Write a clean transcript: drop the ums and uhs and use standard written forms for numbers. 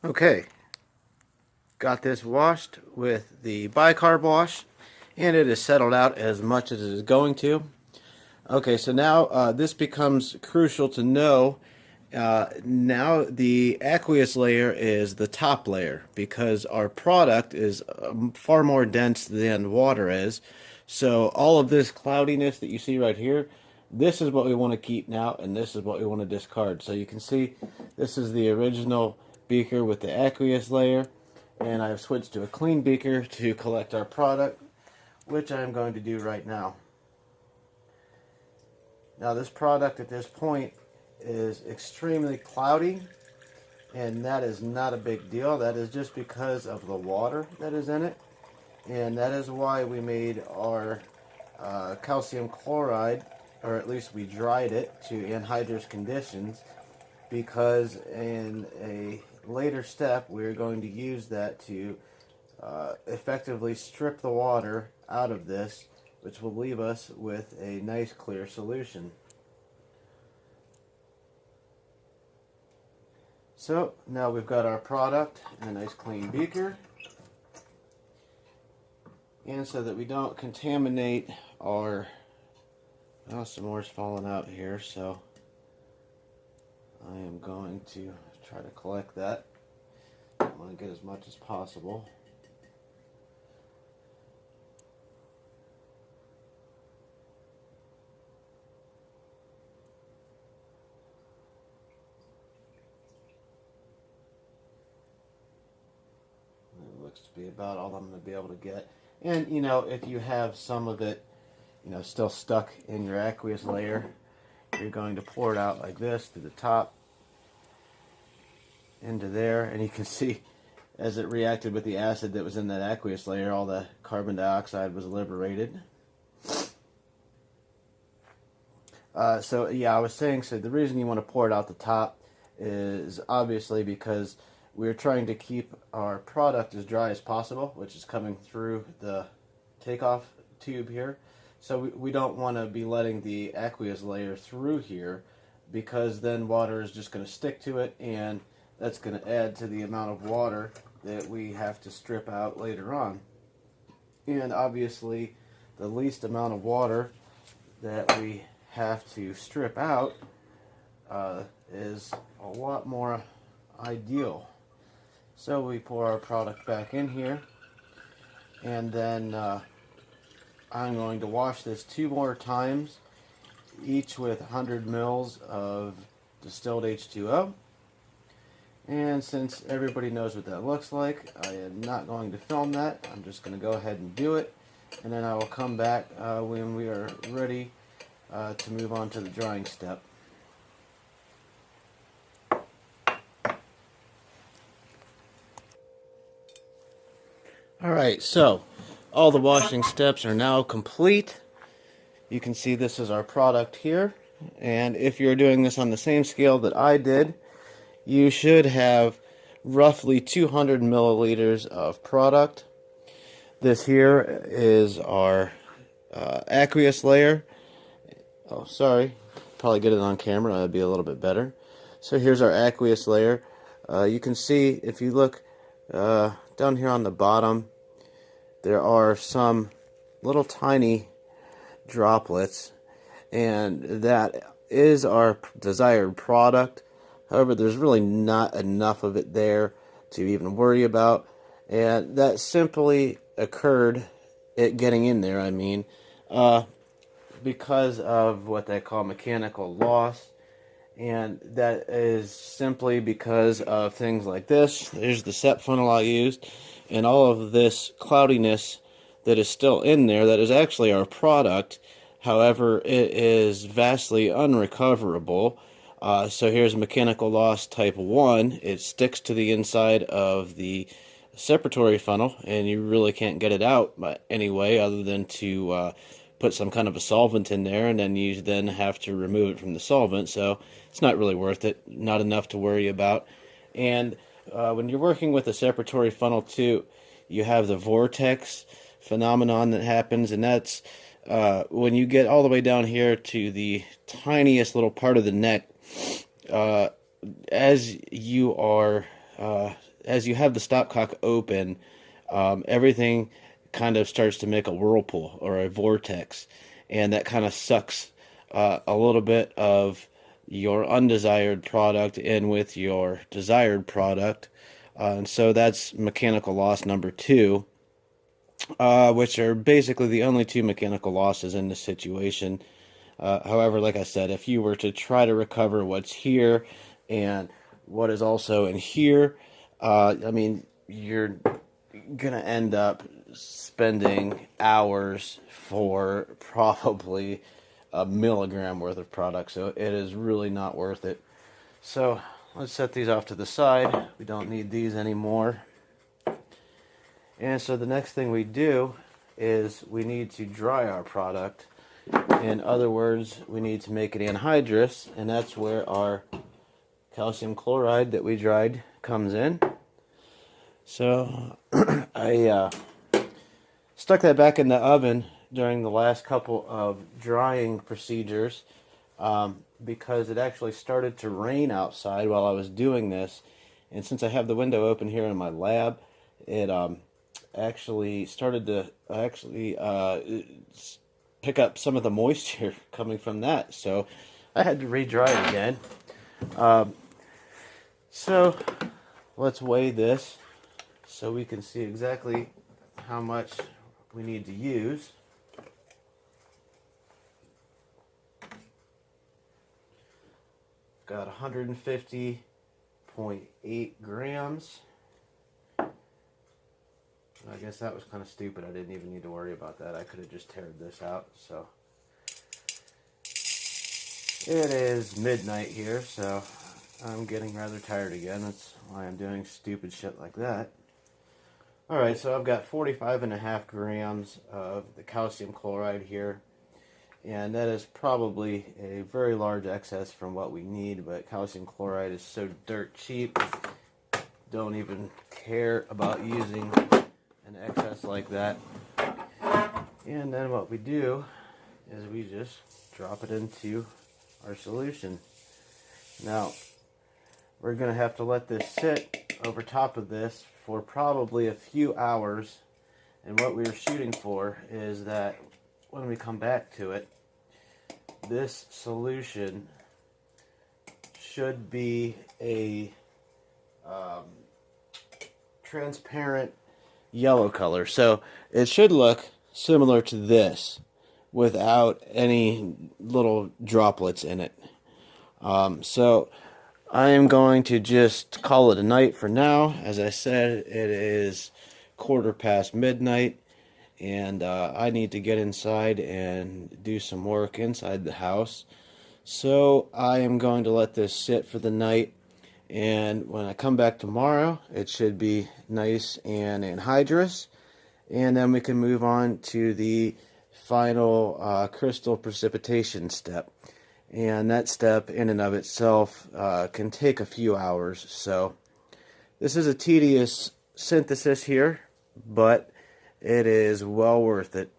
Okay, got this washed with the bicarb wash, and it is settled out as much as it is going to. Okay, so now this becomes crucial to know. Now the aqueous layer is the top layer because our product is far more dense than water is. So all of this cloudiness that you see right here, this is what we want to keep now, and this is what we want to discard. So you can see this is the original beaker with the aqueous layer, and I've switched to a clean beaker to collect our product, which I'm going to do right now. Now this product at this point is extremely cloudy, and that is not a big deal. That is just because of the water that is in it, and that is why we made our calcium chloride, or at least we dried it to anhydrous conditions, because in a later step we're going to use that to effectively strip the water out of this, which will leave us with a nice clear solution. So now we've got our product in a nice clean beaker, and so that we don't contaminate our, well, some more is falling out here, so I am going to try to collect that. I want to get as much as possible. Looks to be about all I'm going to be able to get. And you know, if you have some of it, you know, still stuck in your aqueous layer, you're going to pour it out like this to the top into there, and you can see as it reacted with the acid that was in that aqueous layer, all the carbon dioxide was liberated. So yeah, I was saying, so the reason you want to pour it out the top is obviously because we're trying to keep our product as dry as possible, which is coming through the takeoff tube here. So we don't want to be letting the aqueous layer through here, because then water is just going to stick to it, and that's going to add to the amount of water that we have to strip out later on. And obviously the least amount of water that we have to strip out is a lot more ideal. So we pour our product back in here, and then I'm going to wash this 2 more times, each with 100 mils of distilled H2O. And since everybody knows what that looks like, I am not going to film that. I'm just going to go ahead and do it, and then I will come back when we are ready to move on to the drying step. Alright, so all the washing steps are now complete. You can see this is our product here, and if you're doing this on the same scale that I did, you should have roughly 200 milliliters of product. This here is our aqueous layer. Oh, sorry, probably get it on camera, that'd be a little bit better. So here's our aqueous layer. You can see, if you look down here on the bottom, there are some little tiny droplets, and that is our desired product. However, there's really not enough of it there to even worry about, and that simply occurred, it getting in there, I mean, because of what they call mechanical loss. And that is simply because of things like this. There's the set funnel I used, and all of this cloudiness that is still in there that is actually our product. However, it is vastly unrecoverable. So here's mechanical loss type 1. It sticks to the inside of the separatory funnel, and you really can't get it out any way other than to put some kind of a solvent in there, and then you then have to remove it from the solvent. So it's not really worth it, not enough to worry about. And when you're working with a separatory funnel too, you have the vortex phenomenon that happens, and that's when you get all the way down here to the tiniest little part of the neck, as you are as you have the stopcock open, everything kind of starts to make a whirlpool or a vortex, and that kind of sucks a little bit of your undesired product in with your desired product. And so that's mechanical loss number 2, which are basically the only 2 mechanical losses in this situation. However, like I said, if you were to try to recover what's here and what is also in here, I mean, you're going to end up spending hours for probably a milligram worth of product, so it is really not worth it. So let's set these off to the side. We don't need these anymore. And so the next thing we do is we need to dry our product. In other words, we need to make it anhydrous, and that's where our calcium chloride that we dried comes in. So I stuck that back in the oven during the last couple of drying procedures because it actually started to rain outside while I was doing this, and since I have the window open here in my lab, it actually started to pick up some of the moisture coming from that, so I had to re-dry it again. So let's weigh this so we can see exactly how much we need to use. Got 150.8 grams. I guess that was kind of stupid. I didn't even need to worry about that. I could have just teared this out. So it is midnight here, so I'm getting rather tired again. That's why I'm doing stupid shit like that. Alright, so I've got 45.5 grams of the calcium chloride here. And that is probably a very large excess from what we need, but calcium chloride is so dirt cheap. Don't even care about using an excess like that. And then what we do is we just drop it into our solution. Now, we're going to have to let this sit over top of this for probably a few hours. And what we are shooting for is that when we come back to it, this solution should be a transparent yellow color. So it should look similar to this without any little droplets in it. So I am going to just call it a night for now. As I said, it is 1:15 midnight. And I need to get inside and do some work inside the house. So I am going to let this sit for the night. And when I come back tomorrow, it should be nice and anhydrous. And then we can move on to the final crystal precipitation step. And that step in and of itself can take a few hours. So this is a tedious synthesis here, but it is well worth it.